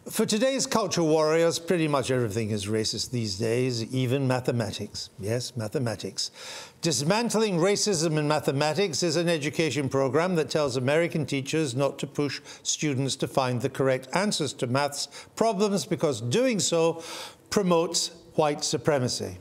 For today's culture warriors, pretty much everything is racist these days, even mathematics. Yes, mathematics. Dismantling Racism in Mathematics is an education program that tells American teachers not to push students to find the correct answers to maths problems because doing so promotes white supremacy.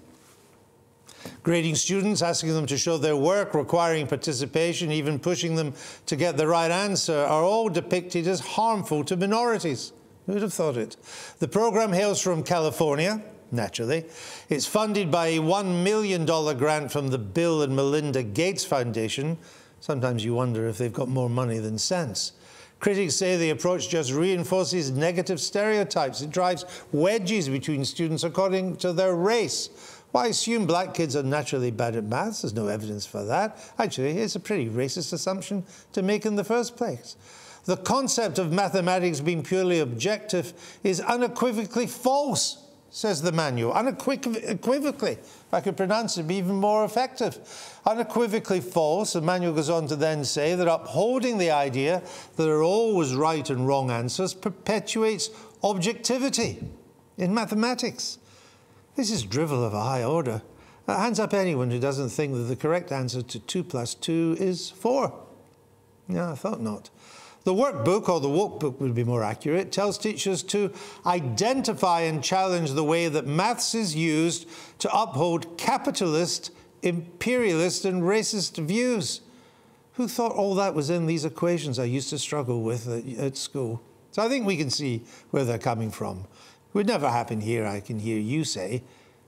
Grading students, asking them to show their work, requiring participation, even pushing them to get the right answer are all depicted as harmful to minorities. Who would have thought it? The program hails from California, naturally. It's funded by a $1 million grant from the Bill and Melinda Gates Foundation. Sometimes you wonder if they've got more money than sense. Critics say the approach just reinforces negative stereotypes. It drives wedges between students according to their race. Why assume black kids are naturally bad at maths? There's no evidence for that. Actually, it's a pretty racist assumption to make in the first place. The concept of mathematics being purely objective is unequivocally false, says the manual. Unequivocally. If I could pronounce it, it'd be even more effective. Unequivocally false. The manual goes on to then say that upholding the idea that there are always right and wrong answers perpetuates objectivity in mathematics. This is drivel of a high order. Hands up anyone who doesn't think that the correct answer to 2 + 2 is 4. No, I thought not. The workbook, or the woke book would be more accurate, tells teachers to identify and challenge the way that maths is used to uphold capitalist, imperialist and racist views. Who thought all that was in these equations I used to struggle with at school? So I think we can see where they're coming from. It would never happen here, I can hear you say.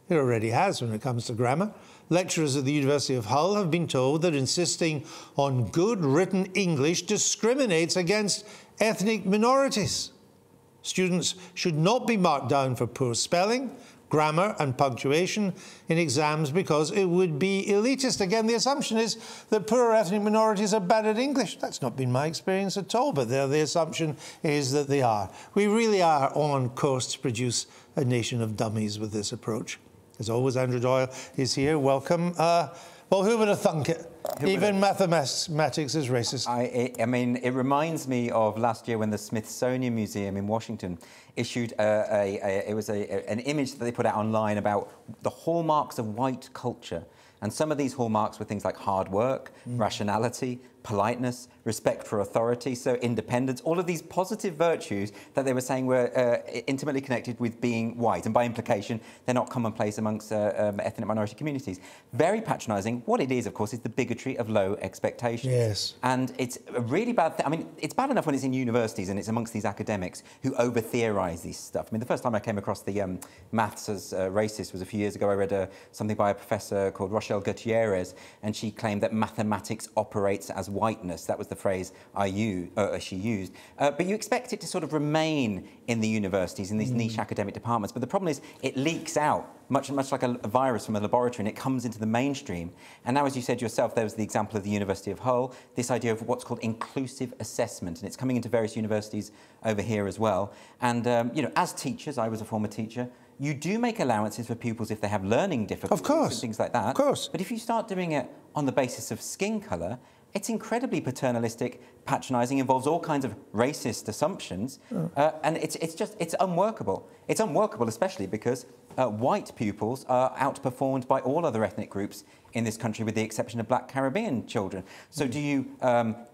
It already has when it comes to grammar. Lecturers at the University of Hull have been told that insisting on good written English discriminates against ethnic minorities. Students should not be marked down for poor spelling, grammar and punctuation in exams because it would be elitist. Again, the assumption is that poor ethnic minorities are bad at English. That's not been my experience at all, but the assumption is that they are. We really are on course to produce a nation of dummies with this approach. As always, Andrew Doyle is here. Welcome. Well, who would have thunk it? Even mathematics is racist. I mean, it reminds me of last year when the Smithsonian Museum in Washington issued an image that they put out online about the hallmarks of white culture. And some of these hallmarks were things like hard work, rationality, politeness, respect for authority, so independence, all of these positive virtues that they were saying were intimately connected with being white. And by implication, they're not commonplace amongst ethnic minority communities. Very patronising. What it is, of course, is the bigotry of low expectations. Yes. And it's a really bad thing. I mean, it's bad enough when it's in universities and it's amongst these academics who over-theorise this stuff. I mean, the first time I came across the maths as racist was a few years ago. I read something by a professor called Rochelle Gutierrez, and she claimed that mathematics operates as whiteness. That was the phrase she used. But you expect it to sort of remain in the universities, in these niche academic departments. But the problem is it leaks out, much like a virus from a laboratory, and it comes into the mainstream. And now, as you said yourself, there was the example of the University of Hull, this idea of what's called inclusive assessment. And it's coming into various universities over here as well. And, you know, as teachers, I was a former teacher, you do make allowances for pupils if they have learning difficulties and things like that. Of course. But if you start doing it on the basis of skin colour, it's incredibly paternalistic, patronising, involves all kinds of racist assumptions, and it's unworkable. It's unworkable, especially because white pupils are outperformed by all other ethnic groups in this country, with the exception of black Caribbean children. So do you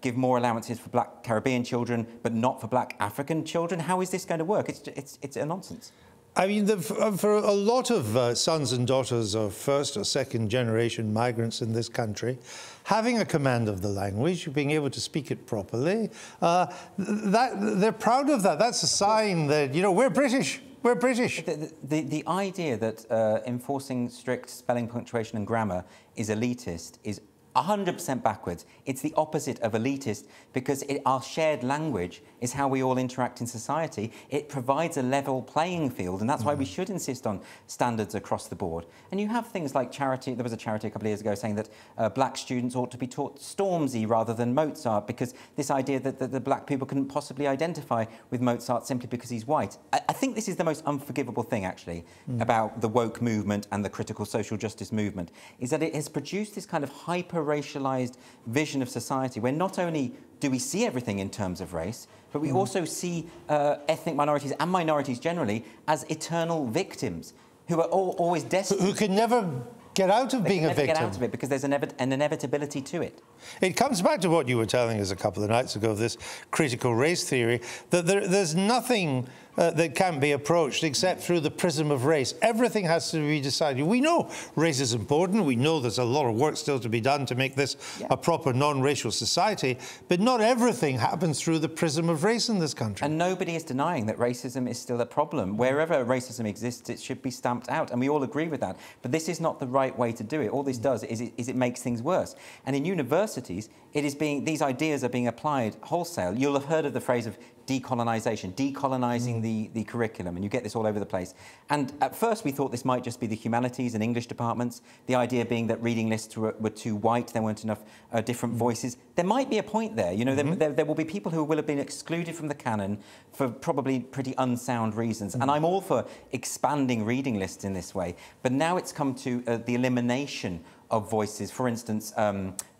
give more allowances for black Caribbean children, but not for black African children? How is this going to work? It's a nonsense. I mean, for a lot of sons and daughters of first or second generation migrants in this country, having a command of the language, being able to speak it properly, they're proud of that. That's a sign that, you know, we're British. We're British. The idea that enforcing strict spelling, punctuation and grammar is elitist is 100% backwards. It's the opposite of elitist, because our shared language is how we all interact in society. It provides a level playing field, and that's why we should insist on standards across the board. And you have things like charity. There was a charity a couple of years ago saying that black students ought to be taught Stormzy rather than Mozart, because this idea that the black people couldn't possibly identify with Mozart simply because he's white. I think this is the most unforgivable thing, actually, about the woke movement and the critical social justice movement, is that it has produced this kind of hyper-racialised vision of society where not only do we see everything in terms of race, but we also see ethnic minorities and minorities generally as eternal victims who are always destined... Who can never get out of being a victim. Get out of it because there's an inevitability to it. It comes back to what you were telling us a couple of nights ago, this critical race theory, that there's nothing that can be approached except through the prism of race. Everything has to be decided. We know race is important. We know there's a lot of work still to be done to make this a proper non-racial society, but not everything happens through the prism of race in this country. And nobody is denying that racism is still a problem. Wherever racism exists, it should be stamped out, and we all agree with that. But this is not the right way to do it. All this does is it makes things worse. And in universities, these ideas are being applied wholesale. You'll have heard of the phrase of decolonisation, decolonising the curriculum, and you get this all over the place. And at first we thought this might just be the humanities and English departments, the idea being that reading lists were too white, there weren't enough different voices. There might be a point there, you know, there will be people who will have been excluded from the canon for probably pretty unsound reasons, and I'm all for expanding reading lists in this way, but now it's come to the elimination of voices. For instance,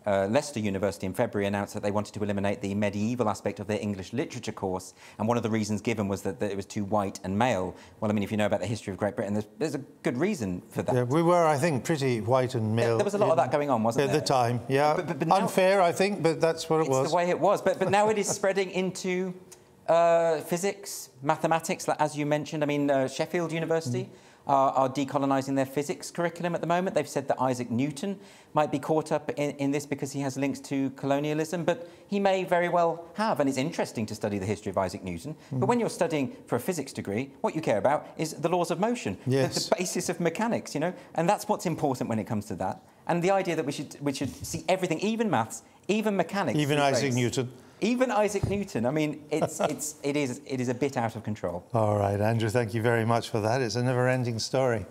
Leicester University in February announced that they wanted to eliminate the medieval aspect of their English literature course, and one of the reasons given was that it was too white and male. Well, I mean, if you know about the history of Great Britain, there's a good reason for that. Yeah, we were, I think, pretty white and male. There was a lot of that going on, wasn't there? At the time, yeah. But now, unfair, I think, but that's what it was. It's the way it was. But now it is spreading into physics, mathematics, as you mentioned. I mean, Sheffield University are decolonising their physics curriculum at the moment. They've said that Isaac Newton might be caught up in this because he has links to colonialism, but he may very well have, and it's interesting to study the history of Isaac Newton. But when you're studying for a physics degree, what you care about is the laws of motion, the basis of mechanics, you know, and that's what's important when it comes to that. And the idea that we should see everything, even maths, even mechanics, even Isaac Newton. Even Isaac Newton. I mean, it is a bit out of control. All right, Andrew, thank you very much for that. It's a never-ending story.